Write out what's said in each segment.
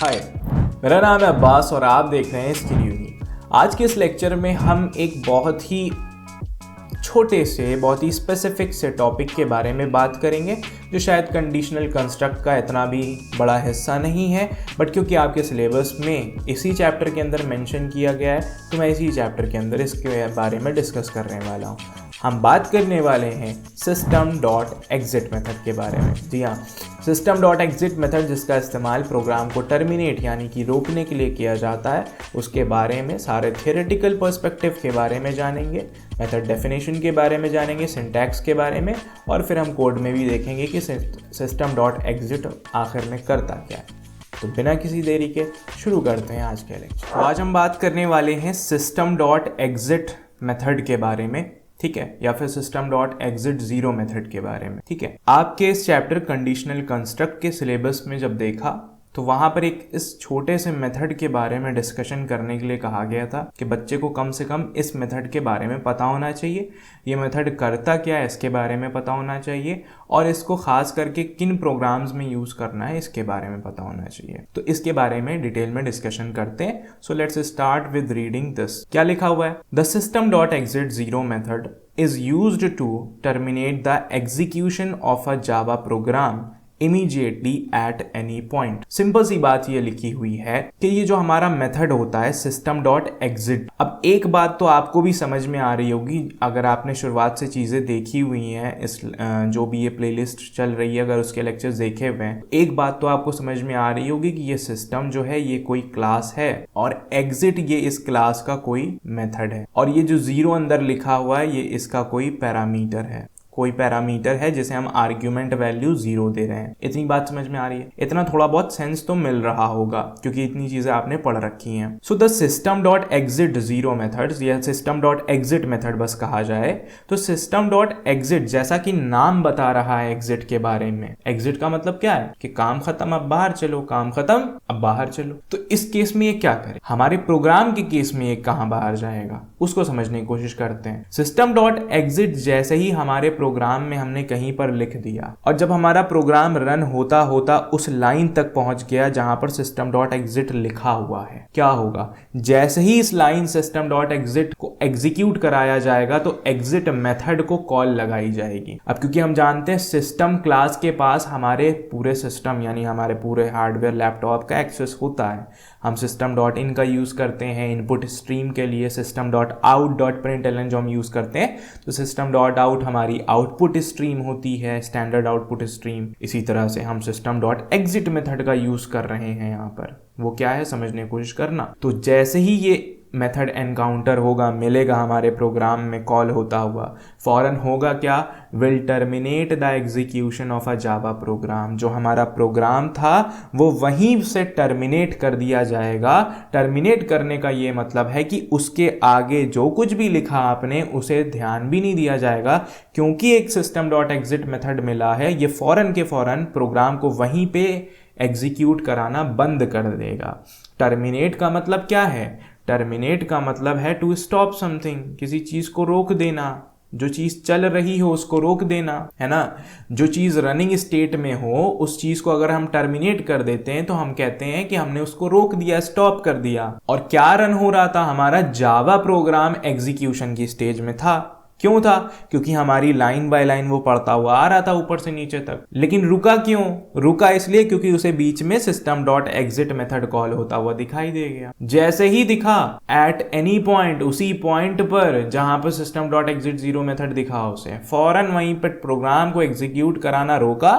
हाय, मेरा नाम है अब्बास और आप देख रहे हैं स्किल यूनी। आज के इस लेक्चर में हम एक बहुत ही छोटे से बहुत ही स्पेसिफिक से टॉपिक के बारे में बात करेंगे जो शायद कंडीशनल कंस्ट्रक्ट का इतना भी बड़ा हिस्सा नहीं है, बट क्योंकि आपके सिलेबस में इसी चैप्टर के अंदर मेंशन किया गया है तो मैं इसी चैप्टर के अंदर इसके बारे में डिस्कस करने वाला हूँ। हम बात करने वाले हैं सिस्टम डॉट एग्जिट मेथड के बारे में। जी हाँ, सिस्टम डॉट एग्जिट मेथड जिसका इस्तेमाल प्रोग्राम को टर्मिनेट यानी कि रोकने के लिए किया जाता है, उसके बारे में सारे थियोरेटिकल पर्सपेक्टिव के बारे में जानेंगे, मेथड डेफिनेशन के बारे में जानेंगे, सिंटैक्स के बारे में, और फिर हम कोड में भी देखेंगे कि सिस्टम डॉट एग्जिट आखिर में करता क्या है। तो बिना किसी देरी के शुरू करते हैं आज के लेक्चर। तो आज हम बात करने वाले हैं सिस्टम डॉट एग्जिट मेथड के बारे में, ठीक है, या फिर system dot exit zero method के बारे में। ठीक है, आपके इस चैप्टर कंडीशनल कंस्ट्रक्ट के सिलेबस में जब देखा तो वहां पर एक इस छोटे से मेथड के बारे में डिस्कशन करने के लिए कहा गया था कि बच्चे को कम से कम इस मेथड के बारे में पता होना चाहिए, ये मेथड करता क्या है इसके बारे में पता होना चाहिए, और इसको खास करके किन प्रोग्राम्स में यूज करना है इसके बारे में पता होना चाहिए। तो इसके बारे में डिटेल में डिस्कशन करते हैं। So let's start with reading this. क्या लिखा हुआ है? The system dot exit zero method is used to terminate the execution of a Java program immediately at any point। Simple सी बात ये लिखी हुई है कि ये जो हमारा मेथड होता है सिस्टम डॉट एग्जिट। अब एक बात तो आपको भी समझ में आ रही होगी अगर आपने शुरुआत से चीजें देखी हुई हैं, इस जो भी ये प्लेलिस्ट चल रही है अगर उसके लेक्चर्स देखे हुए हैं, एक बात तो आपको समझ में आ रही होगी कि ये सिस्टम जो है ये कोई क्लास है और एग्जिट ये इस क्लास का कोई मेथड है, और ये जो जीरो अंदर लिखा हुआ है ये इसका कोई पैरामीटर है, कोई पैरामीटर है जिसे हम आर्ग्यूमेंट वैल्यू जीरो दे रहे हैं। इतनी बात समझ में आ रही है? इतना थोड़ा बहुत सेंस तो मिल रहा होगा क्योंकि इतनी चीजें आपने पढ़ रखी हैं। So the system dot exit zero methods या सिस्टम डॉट एग्जिट मेथड बस कहा जाए तो सिस्टम डॉट एग्जिट जैसा कि नाम बता रहा है एग्जिट के बारे में। एग्जिट का मतलब क्या है कि काम खत्म अब बाहर चलो, काम खत्म अब बाहर चलो। तो इस केस में ये क्या करे? हमारे प्रोग्राम के केस में ये कहां बाहर जाएगा उसको समझने की कोशिश करते हैं। सिस्टम डॉट एग्जिट जैसे ही हमारे प्रोग्राम में हमने कहीं पर लिख दिया और जब हमारा प्रोग्राम रन होता होता उस लाइन तक पहुंच गया जहां पर सिस्टम डॉट एग्जिट लिखा हुआ है, क्या होगा? जैसे ही इस लाइन सिस्टम डॉट एग्जिट को एग्जीक्यूट कराया जाएगा तो एग्जिट मेथड को कॉल लगाई जाएगी। अब क्योंकि हम जानते हैं सिस्टम क्लास के पास हमारे पूरे सिस्टम यानी हमारे पूरे हार्डवेयर लैपटॉप का एक्सेस होता है, हम सिस्टम डॉट इन का यूज करते हैं इनपुट स्ट्रीम के लिए, system dot out dot println जो हम यूज करते हैं, तो सिस्टम डॉट आउट हमारी आउटपुट स्ट्रीम होती है, स्टैंडर्ड आउटपुट स्ट्रीम। इसी तरह से हम सिस्टम डॉट एग्जिट मेथड का यूज कर रहे हैं यहाँ पर। वो क्या है समझने की कोशिश करना। तो जैसे ही ये मेथड एनकाउंटर होगा, मिलेगा हमारे प्रोग्राम में कॉल होता हुआ, फौरन होगा क्या? Will terminate the execution of a Java program. जो हमारा प्रोग्राम था वो वहीं से टर्मिनेट कर दिया जाएगा। टर्मिनेट करने का ये मतलब है कि उसके आगे जो कुछ भी लिखा आपने उसे ध्यान भी नहीं दिया जाएगा, क्योंकि एक सिस्टम डॉट एग्जिट मेथड मिला है, ये फौरन के फौरन प्रोग्राम को वहीं पे एग्जीक्यूट कराना बंद कर देगा। टर्मिनेट का मतलब क्या है? टर्मिनेट का मतलब है टू स्टॉप समथिंग, किसी चीज को रोक देना, जो चीज चल रही हो उसको रोक देना, है ना। जो चीज रनिंग स्टेट में हो उस चीज को अगर हम टर्मिनेट कर देते हैं तो हम कहते हैं कि हमने उसको रोक दिया, स्टॉप कर दिया। और क्या रन हो रहा था? हमारा जावा प्रोग्राम एग्जीक्यूशन की स्टेज में था। क्यों था? क्योंकि हमारी लाइन बाय लाइन वो पढ़ता हुआ आ रहा था ऊपर से नीचे तक। लेकिन रुका क्यों? रुका इसलिए क्योंकि उसे बीच में system dot exit method call होता हुआ दिखाई दे गया। जैसे ही दिखा एट एनी पॉइंट, उसी पॉइंट पर जहां पर system dot exit zero method दिखा उसे फौरन वहीं पर प्रोग्राम को एग्जीक्यूट कराना रोका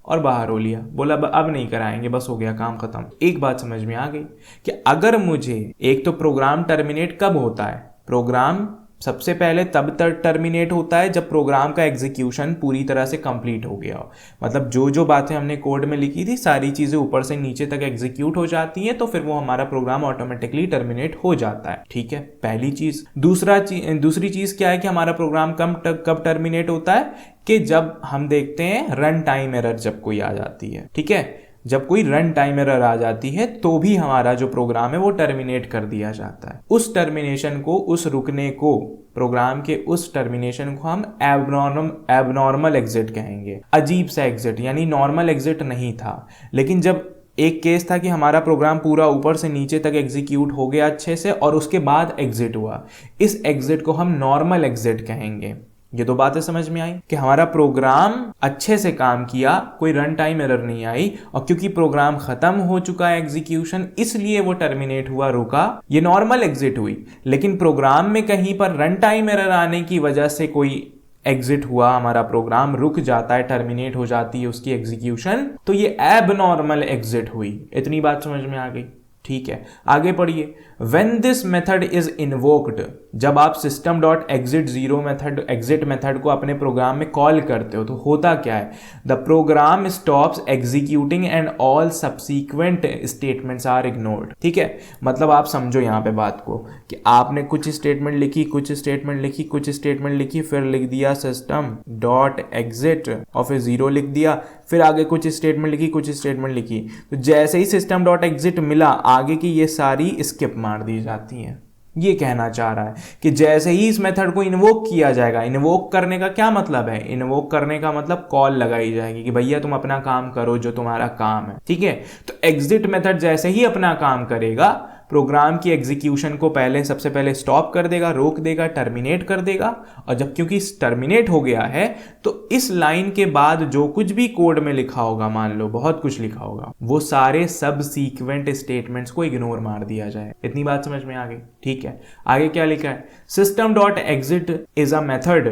और बाहर हो लिया। बोला अब नहीं कराएंगे, बस हो गया काम खत्म। एक बात समझ में आ गई कि अगर मुझे एक तो प्रोग्राम टर्मिनेट कब होता है? प्रोग्राम सबसे पहले तब तक टर्मिनेट होता है जब प्रोग्राम का एग्जीक्यूशन पूरी तरह से कंप्लीट हो गया हो। मतलब जो जो बातें हमने कोड में लिखी थी सारी चीजें ऊपर से नीचे तक एग्जीक्यूट हो जाती हैं, तो फिर वो हमारा प्रोग्राम ऑटोमेटिकली टर्मिनेट हो जाता है। ठीक है, पहली चीज। दूसरी चीज क्या है कि हमारा प्रोग्राम कब टर्मिनेट होता है? कि जब हम देखते हैं रन टाइम एरर जब कोई आ जाती है। ठीक है, जब कोई रन टाइम एरर आ जाती है तो भी हमारा जो प्रोग्राम है वो टर्मिनेट कर दिया जाता है। उस टर्मिनेशन को, उस रुकने को, प्रोग्राम के उस टर्मिनेशन को हम एबनॉर्मल एग्जिट कहेंगे। अजीब सा एग्जिट, यानी नॉर्मल एग्जिट नहीं था। लेकिन जब एक केस था कि हमारा प्रोग्राम पूरा ऊपर से नीचे तक एग्जीक्यूट हो गया अच्छे से और उसके बाद एग्जिट हुआ। इस एग्जिट को हम नॉर्मल एग्जिट कहेंगे। ये दो बातें समझ में आई कि हमारा प्रोग्राम अच्छे से काम किया, कोई रन टाइम एरर नहीं आई, और क्योंकि प्रोग्राम खत्म हो चुका है एग्जीक्यूशन, इसलिए वो टर्मिनेट हुआ, रुका। ये नॉर्मल एग्जिट हुई। लेकिन प्रोग्राम में कहीं पर रन टाइम एरर आने की वजह से कोई एग्जिट हुआ, हमारा प्रोग्राम रुक जाता है, टर्मिनेट हो जाती है उसकी एग्जीक्यूशन, तो ये एबनॉर्मल एग्जिट हुई। इतनी बात समझ में आ गई? ठीक है, आगे पढ़िए। When this method is invoked, जब आप system.exit0 मेथड एग्जिट मेथड को अपने प्रोग्राम में कॉल करते हो तो होता क्या है? The program stops executing and all subsequent statements are ignored। ठीक है, मतलब आप समझो यहाँ पे बात को कि आपने कुछ स्टेटमेंट लिखी, कुछ स्टेटमेंट लिखी, कुछ स्टेटमेंट लिखी, फिर लिख दिया system.exit और फिर 0 लिख दिया, फिर आगे कुछ स्टेटमेंट लिखी, कुछ स्टेटमेंट लिखी, तो जैसे ही system.exit मिला, आगे की ये सारी स्किप मार दी जाती हैं। ये कहना चाह रहा है कि जैसे ही इस मेथड को इन्वोक किया जाएगा, इन्वोक करने का क्या मतलब है? इन्वोक करने का मतलब कॉल लगाई जाएगी कि भैया तुम अपना काम करो जो तुम्हारा काम है। ठीक है, तो एग्जिट मेथड जैसे ही अपना काम करेगा, प्रोग्राम की एग्जीक्यूशन को सबसे पहले स्टॉप कर देगा, रोक देगा, टर्मिनेट कर देगा। और जब क्योंकि टर्मिनेट हो गया है तो इस लाइन के बाद जो कुछ भी कोड में लिखा होगा, मान लो बहुत कुछ लिखा होगा, वो सारे सब सीक्वेंट स्टेटमेंट्स को इग्नोर मार दिया जाए। इतनी बात समझ में आ गई? ठीक है, आगे क्या लिखा है? system.exit is a method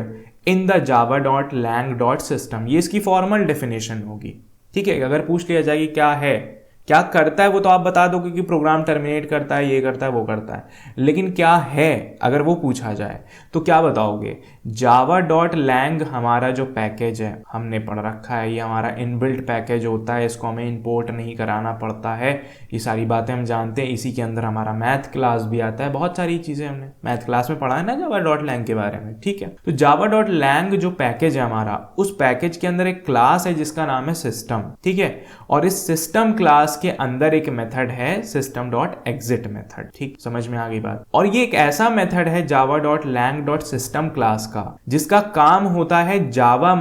in the java.lang.system। ये इसकी फॉर्मल डेफिनेशन होगी। ठीक है, अगर पूछ लिया जाए कि क्या है, क्या करता है, वो तो आप बता दोगे कि प्रोग्राम टर्मिनेट करता है, ये करता है, वो करता है, लेकिन क्या है अगर वो पूछा जाए तो क्या बताओगे? java.lang हमारा जो पैकेज है, हमने पढ़ रखा है, ये हमारा इनबिल्ट पैकेज होता है, इसको हमें इंपोर्ट नहीं कराना पड़ता है, ये सारी बातें हम जानते हैं। इसी के अंदर हमारा मैथ क्लास भी आता है, बहुत सारी चीज़ें हमने मैथ क्लास में पढ़ा है ना java.lang के बारे में। ठीक है, तो java.lang जो पैकेज है हमारा, उस पैकेज के अंदर एक क्लास है जिसका नाम है सिस्टम। ठीक है, और इस सिस्टम क्लास के अंदर एक मेथड है system.exit मेथड। ठीक, समझ में आ गई बात? और ये एक ऐसा मेथड है java.lang.system क्लास का, जिसका काम होता है जावा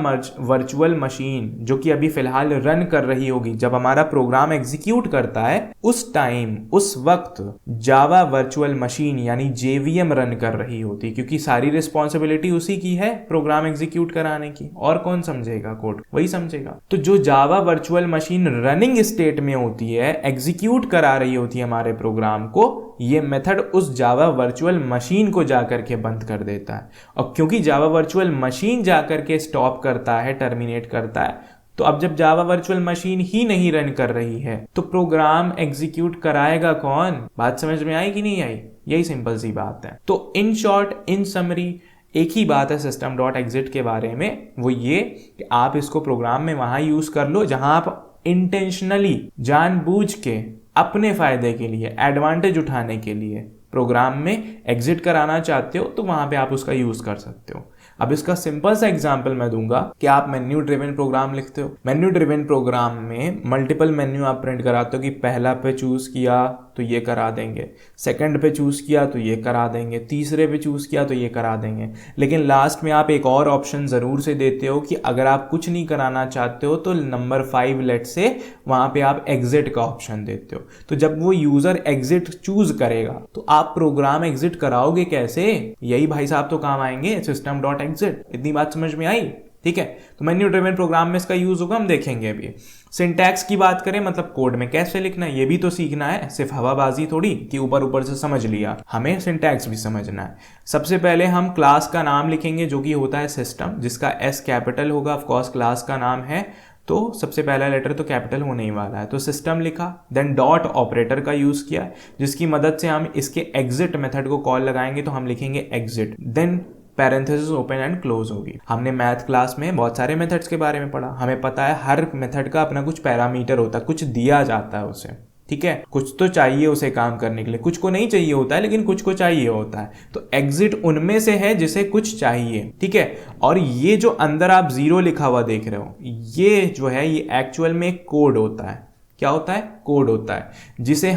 वर्चुअल मशीन, जो कि अभी फिलहाल रन कर रही होगी। जब हमारा प्रोग्राम एग्जीक्यूट करता है उस टाइम, उस वक्त जावा वर्चुअल मशीन यानी JVM रन कर रही होती, क्योंकि सारी रिस्पॉन्सिबिलिटी उसी की है प्रोग्राम एग्जीक्यूट कराने की। और कौन समझेगा कोड? वही समझेगा। तो जो Java virtual machine running state में होती है, एग्जीक्यूट करा रही होती है हमारे प्रोग्राम को, ये मेथड उस जावा वर्चुअल मशीन को जाकर के बंद कर देता है। और क्योंकि जावा वर्चुअल मशीन जाकर के स्टॉप करता है, टर्मिनेट करता है, तो अब जब जावा वर्चुअल मशीन ही नहीं रन कर रही है तो प्रोग्राम एग्जीक्यूट कराएगा कौन? बात समझ में आई कि नहीं आई? यही सिंपल सी बात है। तो इन शॉर्ट, इन समरी, एक ही बात है system.exit के बारे में, वो ये कि आप इसको प्रोग्राम में वहां यूज कर लो जहां आप इंटेंशनली, जानबूझ के, अपने फायदे के लिए, एडवांटेज उठाने के लिए प्रोग्राम में एग्जिट कराना चाहते हो, तो वहां पे आप उसका यूज कर सकते हो। अब इसका सिंपल सा एग्जांपल मैं दूंगा कि आप मेन्यू ड्रिवन प्रोग्राम लिखते हो। मेन्यू ड्रिवन प्रोग्राम में मल्टीपल मेन्यू आप प्रिंट कराते हो कि पहला पे चूज किया तो ये करा देंगे, सेकंड पे चूज किया तो ये करा देंगे, तीसरे पे चूज किया तो ये करा देंगे, लेकिन लास्ट में आप एक और ऑप्शन जरूर से देते हो कि अगर आप कुछ नहीं कराना चाहते हो तो नंबर 5 लेट से वहां पे आप एग्जिट का ऑप्शन देते हो। तो जब वो यूजर एग्जिट चूज करेगा तो आप प्रोग्राम एग्जिट कराओगे कैसे? यही भाई साहब तो काम आएंगे system.exit। इतनी बात समझ में आई? ठीक है, तो मेन्यू ड्रिवन प्रोग्राम में इसका यूज होगा, हम देखेंगे अभी। सिंटैक्स की बात करें, मतलब कोड में कैसे लिखना है, ये भी तो सीखना है, सिर्फ हवाबाजी थोड़ी कि ऊपर ऊपर से समझ लिया, हमें सिंटैक्स भी समझना है। सबसे पहले हम क्लास का नाम लिखेंगे जो कि होता है सिस्टम, जिसका S कैपिटल होगा। ऑफ कोर्स क्लास का नाम है तो सबसे पहला लेटर तो कैपिटल होने ही वाला है, तो सिस्टम लिखा। देन डॉट ऑपरेटर का यूज किया, जिसकी मदद से हम इसके एग्जिट मेथड को कॉल लगाएंगे, तो हम लिखेंगे exit. Then parenthesis open and close होगी। हमने मैथ क्लास में बहुत सारे मेथड्स के बारे में पढ़ा, हमें पता है हर मेथड का अपना कुछ पैरामीटर होता है, कुछ दिया जाता है उसे। ठीक है, कुछ तो चाहिए उसे काम करने के लिए, कुछ को नहीं चाहिए होता है लेकिन कुछ को चाहिए होता है, तो एग्जिट उनमें से है जिसे कुछ चाहिए। ठीक है, और ये जो अंदर आप 0 लिखा हुआ देख रहे हो, ये जो है ये एक्चुअल में एक कोड होता है। क्या होता है? कोड होता है, जिसे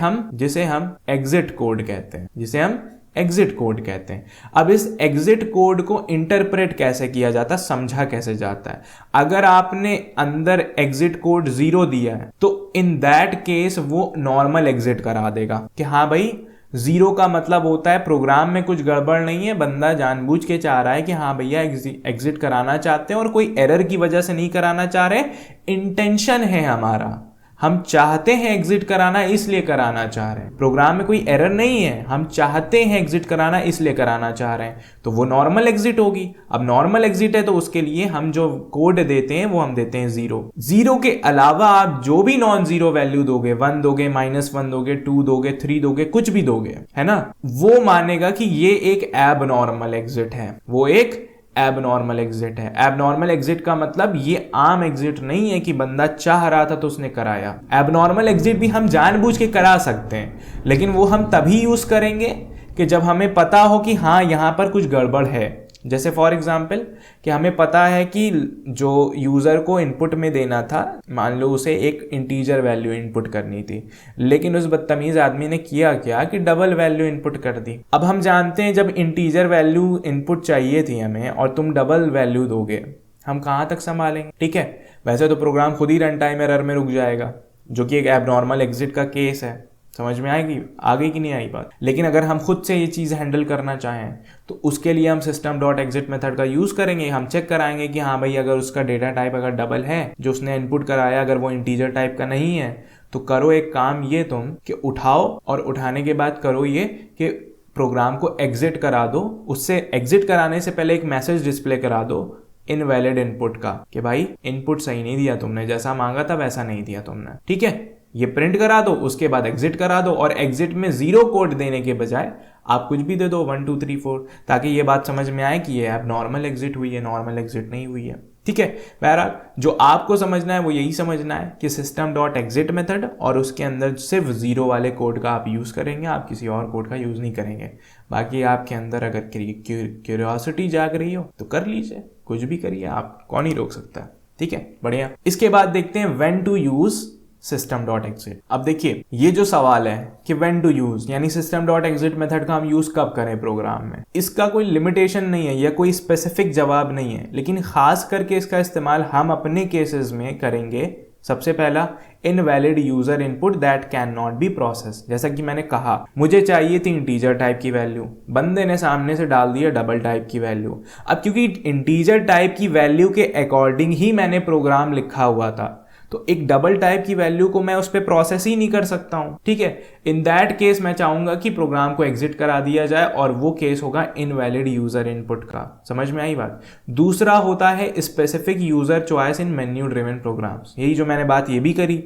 हम एग्जिट कोड कहते हैं, जिसे हम एग्जिट कोड कहते हैं। अब इस एग्जिट कोड को इंटरप्रेट कैसे किया जाता है, समझा कैसे जाता है। अगर आपने अंदर एग्जिट कोड 0 दिया है तो इन दैट केस वो नॉर्मल एग्जिट करा देगा कि हाँ भाई 0 का मतलब होता है प्रोग्राम में कुछ गड़बड़ नहीं है, बंदा जानबूझ के चाह रहा है कि हाँ भैया एग्जिट कराना चाहते हैं और कोई एरर की वजह से नहीं कराना चाह रहे, इंटेंशन है हमारा, हम चाहते हैं एग्जिट कराना इसलिए कराना चाह रहे हैं, प्रोग्राम में कोई एरर नहीं है, हम चाहते हैं एग्जिट कराना इसलिए कराना चाह रहे हैं, तो वो नॉर्मल एग्जिट होगी। अब नॉर्मल एग्जिट है तो उसके लिए हम जो कोड देते हैं वो हम देते हैं 0 के अलावा आप जो भी नॉन जीरो वैल्यू दोगे, 1 दोगे, -1 दोगे, 2 दोगे, 3 दोगे, कुछ भी दोगे, है ना, वो मानेगा कि ये एक एबनॉर्मल एग्जिट है, वो एक एबनॉर्मल एग्जिट है। एबनॉर्मल एग्जिट का मतलब ये आम एग्जिट नहीं है कि बंदा चाह रहा था तो उसने कराया। एबनॉर्मल एग्जिट भी हम जानबूझ के करा सकते हैं, लेकिन वो हम तभी यूज करेंगे कि जब हमें पता हो कि हाँ यहां पर कुछ गड़बड़ है। जैसे फॉर एग्जाम्पल कि हमें पता है कि जो यूज़र को इनपुट में देना था, मान लो उसे एक इंटीजर वैल्यू इनपुट करनी थी, लेकिन उस बदतमीज आदमी ने किया क्या कि डबल वैल्यू इनपुट कर दी। अब हम जानते हैं जब इंटीजर वैल्यू इनपुट चाहिए थी हमें और तुम डबल वैल्यू दोगे, हम कहाँ तक संभालेंगे। ठीक है, वैसे तो प्रोग्राम खुद ही रन टाइम एरर में रुक जाएगा, जो कि एक एबनॉर्मल एग्जिट का केस है। समझ में आएगी, आ गई कि नहीं आई बात। लेकिन अगर हम खुद से ये चीज़ हैंडल करना चाहें तो उसके लिए हम system.exit मेथड का यूज़ करेंगे। हम चेक कराएंगे कि हाँ भाई अगर उसका डेटा टाइप अगर डबल है, जो उसने इनपुट कराया अगर वो इंटीजर टाइप का नहीं है, तो करो एक काम ये तुम कि उठाओ, और उठाने के बाद करो ये कि प्रोग्राम को एग्जिट करा दो। उससे एग्जिट कराने से पहले एक मैसेज डिस्प्ले करा दो इनवैलिड इनपुट का, कि भाई इनपुट सही नहीं दिया तुमने, जैसा मांगा था वैसा नहीं दिया तुमने। ठीक है, ये प्रिंट करा दो, उसके बाद एग्जिट करा दो, और एग्जिट में 0 कोड देने के बजाय आप कुछ भी दे दो 1 2 3 4, ताकि ये बात समझ में आए कि ये ऐप नॉर्मल एग्जिट हुई है, नॉर्मल एग्जिट नहीं हुई है। ठीक है, बहरहाल जो आपको समझना है वो यही समझना है कि system.exit मेथड और उसके अंदर सिर्फ 0 वाले कोड का आप यूज़ करेंगे, आप किसी और कोड का यूज़ नहीं करेंगे। बाकी आपके अंदर अगर क्यूरियोसिटी जाग रही हो तो कर लीजिए, कुछ भी करिए, आप कौन ही रोक सकता है। ठीक है, बढ़िया। इसके बाद देखते हैं when to use system.exit। अब देखिए ये जो सवाल है कि when to use, यानी system.exit मेथड का हम यूज कब करें प्रोग्राम में, इसका कोई लिमिटेशन नहीं है या कोई स्पेसिफिक जवाब नहीं है, लेकिन खास करके इसका इस्तेमाल हम अपने केसेस में करेंगे। सबसे पहला, invalid user input that can not be process. जैसा कि मैंने कहा मुझे चाहिए थी इंटीजर टाइप की वैल्यू, बंदे ने सामने से डाल दिया डबल टाइप की वैल्यू। अब क्योंकि इंटीजर टाइप की वैल्यू के अकॉर्डिंग ही मैंने प्रोग्राम लिखा हुआ था, तो एक डबल टाइप की वैल्यू को मैं उस पर प्रोसेस ही नहीं कर सकता हूं। ठीक है, इन दैट केस मैं चाहूंगा कि प्रोग्राम को एग्जिट करा दिया जाए, और वो केस होगा इनवैलिड यूजर इनपुट का। समझ में आई बात। दूसरा होता है specific user choice in menu driven programs. यही जो मैंने बात ये भी करी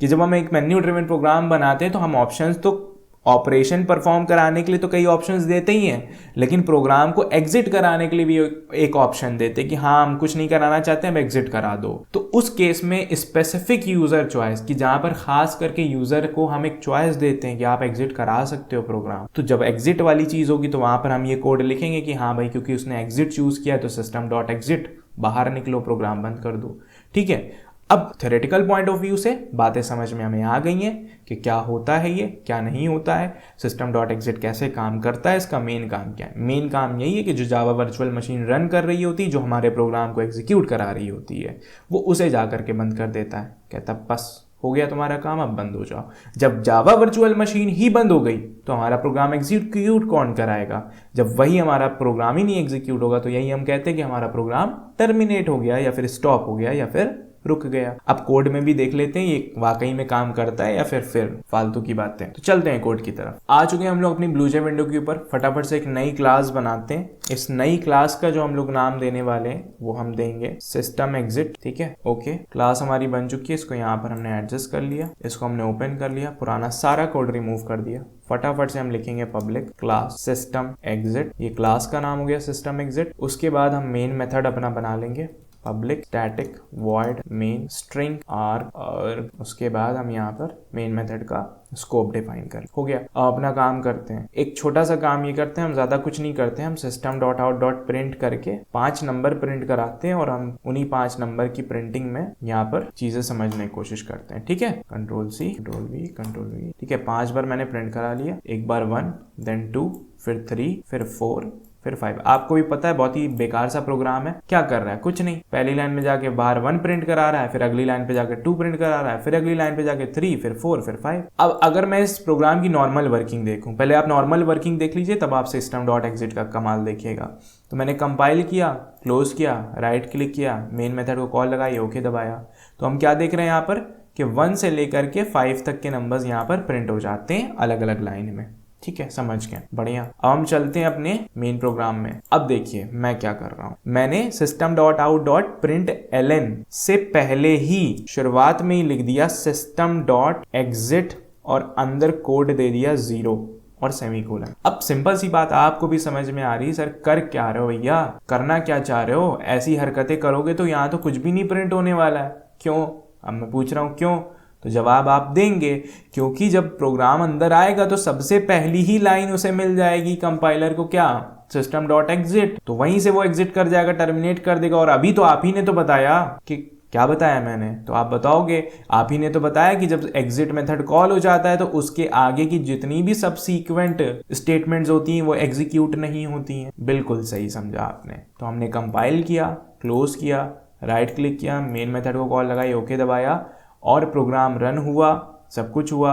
कि जब हम एक मेन्यू ड्रिवन प्रोग्राम बनाते हैं तो हम ऑप्शंस तो ऑपरेशन परफॉर्म कराने के लिए तो कई ऑप्शंस देते ही हैं, लेकिन प्रोग्राम को एग्जिट कराने के लिए भी एक ऑप्शन देते हैं कि हाँ हम कुछ नहीं कराना चाहते, हम एग्जिट करा दो। तो उस केस में स्पेसिफिक यूजर चॉइस की, जहां पर खास करके यूजर को हम एक चॉइस देते हैं कि आप एग्जिट करा सकते हो प्रोग्राम, तो जब एग्जिट वाली चीज होगी तो वहां पर हम ये कोड लिखेंगे कि हाँ भाई क्योंकि उसने एग्जिट चूज किया तो system.exit, बाहर निकलो, प्रोग्राम बंद कर दो। ठीक है, अब थ्योरेटिकल पॉइंट ऑफ व्यू से बातें समझ में हमें आ गई हैं कि क्या होता है ये, क्या नहीं होता है, system.exit कैसे काम करता है, इसका मेन काम क्या है। मेन काम यही है कि जो जावा वर्चुअल मशीन रन कर रही होती है, जो हमारे प्रोग्राम को एग्जीक्यूट करा रही होती है, वो उसे जा करके बंद कर देता है, कहता बस हो गया तुम्हारा काम, अब बंद हो जाओ। जब जावा वर्चुअल मशीन ही बंद हो गई तो हमारा प्रोग्राम एग्जीक्यूट कौन कराएगा। जब वही हमारा प्रोग्राम ही नहीं एग्जीक्यूट होगा तो यही हम कहते हैं कि हमारा प्रोग्राम टर्मिनेट हो गया, या फिर स्टॉप हो गया, या फिर रुक गया। अब कोड में भी देख लेते हैं ये वाकई में काम करता है या फिर फालतू की बातें। तो चलते हैं कोड की तरफ। आ चुके हैं हम लोग अपनी ब्लूजे विंडो के ऊपर। फटाफट से एक नई क्लास बनाते हैं। इस नई क्लास का जो हम लोग नाम देने वाले हैं वो हम देंगे सिस्टम एग्जिट। ठीक है, ओके, क्लास हमारी बन चुकी है। इसको यहाँ पर हमने एडजस्ट कर लिया, इसको हमने ओपन कर लिया, पुराना सारा कोड रिमूव कर दिया। फटाफट से हम लिखेंगे पब्लिक क्लास सिस्टम एग्जिट, ये क्लास का नाम हो गया सिस्टम एग्जिट। उसके बाद हम मेन मेथड अपना बना लेंगे public static void main string R, और उसके बाद हम यहाँ पर मेन मेथड का स्कोप डिफाइन कर हो गया। अब अपना काम करते हैं, एक छोटा सा काम ये करते हैं, हम ज्यादा कुछ नहीं करते हैं, हम system dot out dot print करके 5 नंबर प्रिंट कराते हैं और हम उन्हीं 5 नंबर की प्रिंटिंग में यहाँ पर चीजें समझने की कोशिश करते हैं। ठीक है, control C control V control V. ठीक है, 5 बार मैंने प्रिंट करा लिया, एक बार 1 देन 2 फिर 3 फिर 4 फिर 5। आपको भी पता है बहुत ही बेकार सा प्रोग्राम है। क्या कर रहा है, कुछ नहीं, पहली लाइन में जाके बाहर 1 प्रिंट करा रहा है, फिर अगली लाइन पे जाके 2 प्रिंट करा रहा है, फिर अगली लाइन पे जाके 3 फिर 4 फिर 5। अब अगर मैं इस प्रोग्राम की नॉर्मल वर्किंग देखूं, पहले आप नॉर्मल वर्किंग देख लीजिए, तब आप सिस्टम डॉट एग्जिट का कमाल देखिएगा। तो मैंने कंपाइल किया, क्लोज किया, राइट क्लिक किया, मेन मेथड को कॉल लगाई, ओके दबाया। तो हम क्या देख रहे हैं यहाँ पर कि 1 से लेकर के 5 तक के नंबर्स यहाँ पर प्रिंट हो जाते हैं अलग अलग लाइन में। ठीक है, समझ गए, बढ़िया। अब हम चलते हैं अपने मेन प्रोग्राम में। अब देखिए मैं क्या कर रहा हूं, मैंने system dot out dot println से पहले ही शुरुआत में ही लिख दिया system डॉट एग्जिट और अंदर कोड दे दिया 0 और सेमीकोलन। अब सिंपल सी बात आपको भी समझ में आ रही, सर कर क्या रहे हो भैया, करना क्या चाह रहे हो? ऐसी हरकतें करोगे तो यहाँ तो कुछ भी नहीं प्रिंट होने वाला है। क्यों? अब मैं पूछ रहा हूँ क्यों, तो जवाब आप देंगे क्योंकि जब प्रोग्राम अंदर आएगा तो सबसे पहली ही लाइन उसे मिल जाएगी कंपाइलर को, क्या, सिस्टम डॉट एग्जिट। तो वहीं से वो एग्जिट कर जाएगा, टर्मिनेट कर देगा। और अभी तो आप ही ने तो बताया कि, क्या बताया मैंने, तो आप बताओगे, आप ही ने तो बताया कि जब एग्जिट मेथड कॉल हो जाता है तो उसके आगे की जितनी भी सबसीक्वेंट स्टेटमेंट्स होती हैं वो एग्जीक्यूट नहीं होती हैं। बिल्कुल सही समझा आपने। तो हमने कंपाइल किया, क्लोज किया, राइट क्लिक किया, मेन मेथड को कॉल लगाई, ओके दबाया और प्रोग्राम रन हुआ, सब कुछ हुआ।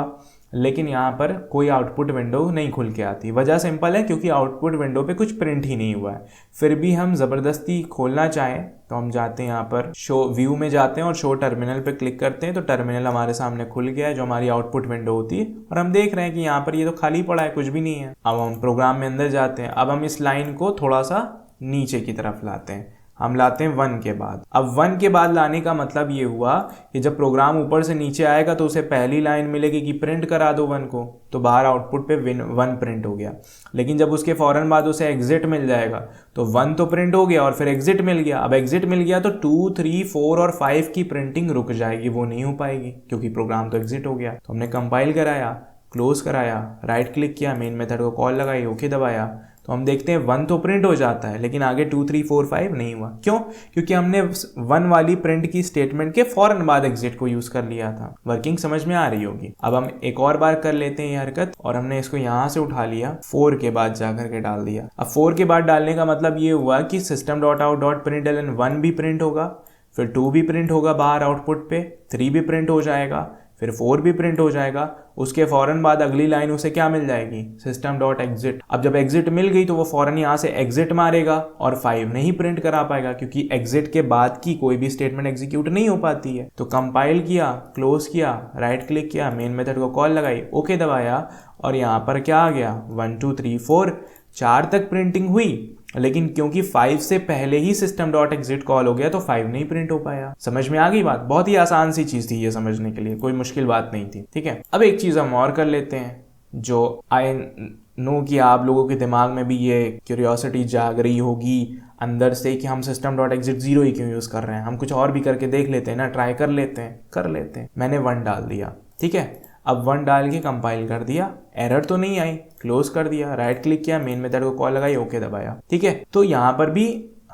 लेकिन यहाँ पर कोई आउटपुट विंडो नहीं खुल के आती। वजह सिंपल है, क्योंकि आउटपुट विंडो पे कुछ प्रिंट ही नहीं हुआ है। फिर भी हम ज़बरदस्ती खोलना चाहें तो हम जाते हैं यहाँ पर शो व्यू में जाते हैं और शो टर्मिनल पे क्लिक करते हैं, तो टर्मिनल हमारे सामने खुल गया है जो हमारी आउटपुट विंडो होती है। और हम देख रहे हैं कि यहाँ पर ये तो खाली पड़ा है, कुछ भी नहीं है। अब हम प्रोग्राम में अंदर जाते हैं। अब हम इस लाइन को थोड़ा सा नीचे की तरफ लाते हैं, हम लाते हैं 1 के बाद। अब 1 के बाद लाने का मतलब ये हुआ कि जब प्रोग्राम ऊपर से नीचे आएगा तो उसे पहली लाइन मिलेगी कि प्रिंट करा दो 1 को, तो बाहर आउटपुट पे 1 प्रिंट हो गया। लेकिन जब उसके फौरन बाद उसे एग्जिट मिल जाएगा तो 1 तो प्रिंट हो गया और फिर एग्जिट मिल गया। अब एग्जिट मिल गया तो 2, 3, 4 और 5 की प्रिंटिंग रुक जाएगी, वो नहीं हो पाएगी क्योंकि प्रोग्राम तो एग्जिट हो गया। तो हमने कंपाइल कराया, क्लोज कराया, राइट क्लिक किया, मेन मेथड को कॉल लगाई, ओके दबाया। तो हम देखते हैं 1 तो प्रिंट हो जाता है लेकिन आगे 2, 3, 4, 5 नहीं हुआ। क्यों? क्योंकि हमने 1 वाली प्रिंट की स्टेटमेंट के फौरन बाद एग्जिट को यूज कर लिया था। वर्किंग समझ में आ रही होगी। अब हम एक और बार कर लेते हैं ये हरकत, और हमने इसको यहाँ से उठा लिया, 4 के बाद जाकर के डाल दिया। अब 4 के बाद डालने का मतलब ये हुआ कि system dot out dot println 1 भी प्रिंट होगा, फिर 2 भी प्रिंट होगा बाहर आउटपुट पे, 3 भी प्रिंट हो जाएगा, फिर 4 भी प्रिंट हो जाएगा। उसके फौरन बाद अगली लाइन उसे क्या मिल जाएगी, सिस्टम डॉट एग्जिट। अब जब एग्जिट मिल गई तो वो फौरन यहाँ से एग्जिट मारेगा और 5 नहीं प्रिंट करा पाएगा क्योंकि एग्जिट के बाद की कोई भी स्टेटमेंट एग्जीक्यूट नहीं हो पाती है। तो कंपाइल किया, क्लोज किया, राइट क्लिक किया, मेन मेथड को कॉल लगाई, ओके दबाया और यहाँ पर क्या आ गया, 1, 2, 3, 4 तक प्रिंटिंग हुई। लेकिन क्योंकि 5 से पहले ही सिस्टम डॉट एग्जिट कॉल हो गया तो 5 नहीं प्रिंट हो पाया। समझ में आ गई बात? बहुत ही आसान सी चीज थी ये समझने के लिए, कोई मुश्किल बात नहीं थी। ठीक है, अब एक चीज हम और कर लेते हैं जो आई नो कि आप लोगों के दिमाग में भी ये क्यूरियोसिटी जाग रही होगी अंदर से कि हम सिस्टम डॉट एग्जिट 0 ही क्यों यूज कर रहे हैं, हम कुछ और भी करके देख लेते हैं ना, ट्राई कर लेते हैं। मैंने 1 डाल दिया, ठीक है। अब 1 डाल के कंपाइल कर दिया, एरर तो नहीं आई, क्लोज कर दिया, राइट क्लिक किया, मेन मेथड को कॉल लगाई, ओके दबाया। ठीक है, तो यहाँ पर भी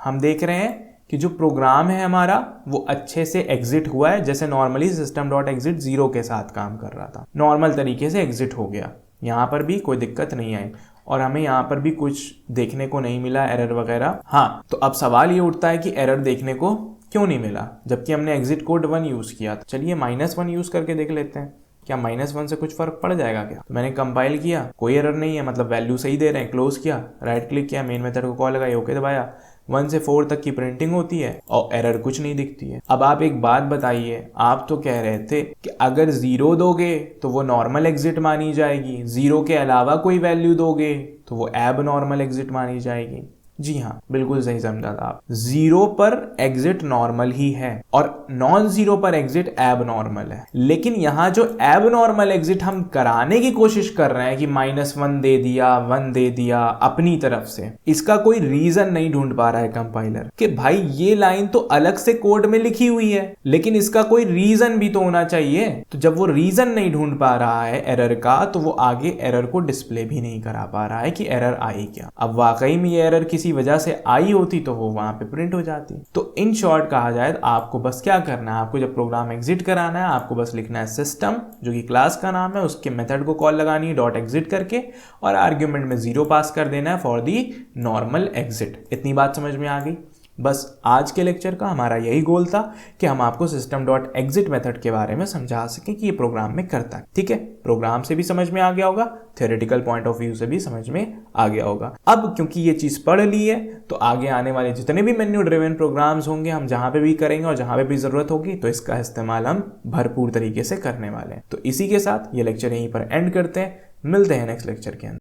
हम देख रहे हैं कि जो प्रोग्राम है हमारा वो अच्छे से एग्जिट हुआ है, जैसे नॉर्मली सिस्टम डॉट एग्जिट 0 के साथ काम कर रहा था, नॉर्मल तरीके से एग्जिट हो गया। यहाँ पर भी कोई दिक्कत नहीं आई और हमें यहाँ पर भी कुछ देखने को नहीं मिला एरर वगैरह। हाँ, तो अब सवाल ये उठता है कि एरर देखने को क्यों नहीं मिला जबकि हमने एग्जिट कोड 1 यूज किया था। चलिए -1 यूज करके देख लेते हैं, क्या -1 से कुछ फर्क पड़ जाएगा क्या? तो मैंने कंपाइल किया, कोई एरर नहीं है, मतलब वैल्यू सही दे रहे हैं। क्लोज किया, राइट क्लिक किया, मेन मेथड को कॉल लगाई, ओके दबाया। 1 से 4 तक की प्रिंटिंग होती है और एरर कुछ नहीं दिखती है। अब आप एक बात बताइए, आप तो कह रहे थे कि अगर 0 दोगे तो वो नॉर्मल एग्जिट मानी जाएगी, 0 के अलावा कोई वैल्यू दोगे तो वो एब नॉर्मल एग्जिट मानी जाएगी। जी हाँ, बिल्कुल सही समझा था आप। 0 पर एग्जिट नॉर्मल ही है और नॉन 0 पर एग्जिट एब नॉर्मल है, लेकिन यहाँ जो एब नॉर्मल एग्जिट हम कराने की कोशिश कर रहे हैं कि -1 दे दिया, 1 दे दिया अपनी तरफ से, इसका कोई रीजन नहीं ढूंढ पा रहा है कंपाइलर कि भाई ये लाइन तो अलग से कोड में लिखी हुई है, लेकिन इसका कोई रीजन भी तो होना चाहिए। तो जब वो रीजन नहीं ढूंढ पा रहा है एरर का, तो वो आगे एरर को डिस्प्ले भी नहीं करा पा रहा है कि एरर आई क्या। अब वाकई में ये एरर किसी वजह से आई होती तो वो वहां पे प्रिंट हो जाती। तो इन शॉर्ट कहा जाए तो आपको बस क्या करना है, आपको जब प्रोग्राम एग्जिट कराना है, आपको बस लिखना है सिस्टम, जो कि क्लास का नाम है, उसके मेथड को कॉल लगानी है डॉट एग्जिट करके, और आर्ग्यूमेंट में 0 पास कर देना है फॉर दी नॉर्मल एग्जिट। इतनी बात समझ में आ गई। बस आज के लेक्चर का हमारा यही गोल था कि हम आपको सिस्टम डॉट एग्जिट मेथड के बारे में समझा सकें कि ये प्रोग्राम में करता है। ठीक है, प्रोग्राम से भी समझ में आ गया होगा, थ्योरेटिकल पॉइंट ऑफ व्यू से भी समझ में आ गया होगा। अब क्योंकि ये चीज़ पढ़ ली है, तो आगे आने वाले जितने भी मेन्यू ड्रिवन प्रोग्राम्स होंगे, हम जहाँ पे भी करेंगे और जहाँ पे भी ज़रूरत होगी, तो इसका इस्तेमाल हम भरपूर तरीके से करने वाले हैं। तो इसी के साथ ये लेक्चर यहीं पर एंड करते हैं। मिलते हैं नेक्स्ट लेक्चर के अंदर।